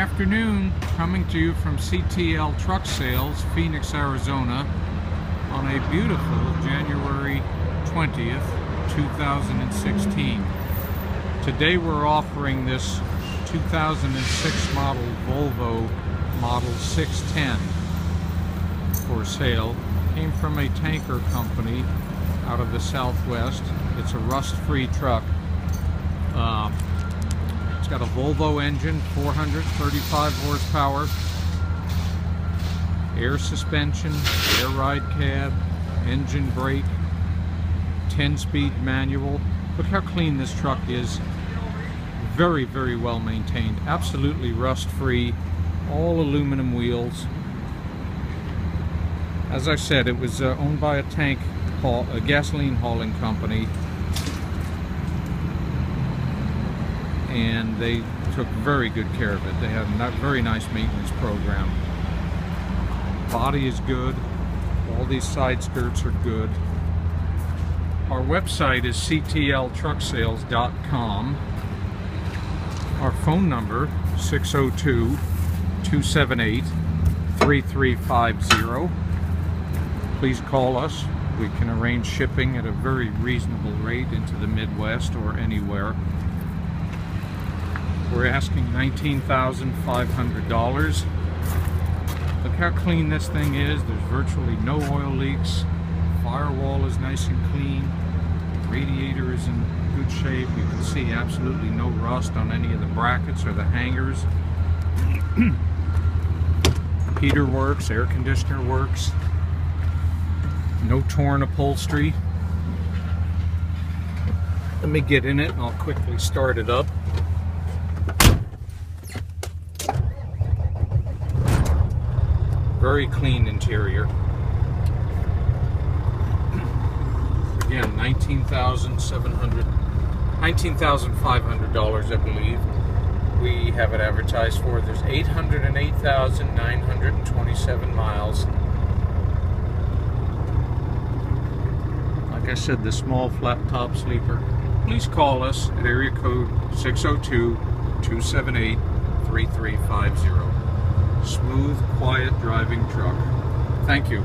afternoon, coming to you from CTL Truck Sales, Phoenix, Arizona, on a beautiful January 20th, 2016. Today we're offering this 2006 model Volvo Model 610 for sale. Came from a tanker company out of the Southwest. It's a rust-free truck. It's got a Volvo engine, 435 horsepower, air suspension, air ride cab, engine brake, 10-speed manual. Look how clean this truck is. Very, very well maintained. Absolutely rust-free. All aluminum wheels. As I said, it was owned by a gasoline hauling company, and they took very good care of it. They had a very nice maintenance program. Body is good. All these side skirts are good. Our website is ctltrucksales.com. Our phone number, 602-278-3350. Please call us. We can arrange shipping at a very reasonable rate into the Midwest or anywhere. We're asking $19,500. Look how clean this thing is. There's virtually no oil leaks. Firewall is nice and clean. Radiator is in good shape. You can see absolutely no rust on any of the brackets or the hangers. Heater works, air conditioner works. No torn upholstery. Let me get in it and I'll quickly start it up. Very clean interior. Again, $19,500, I believe. We have it advertised for. There's 808,927 miles. Like I said, the small flat top sleeper. Please call us at area code 602-278-3350. Smooth, quiet driving truck. Thank you.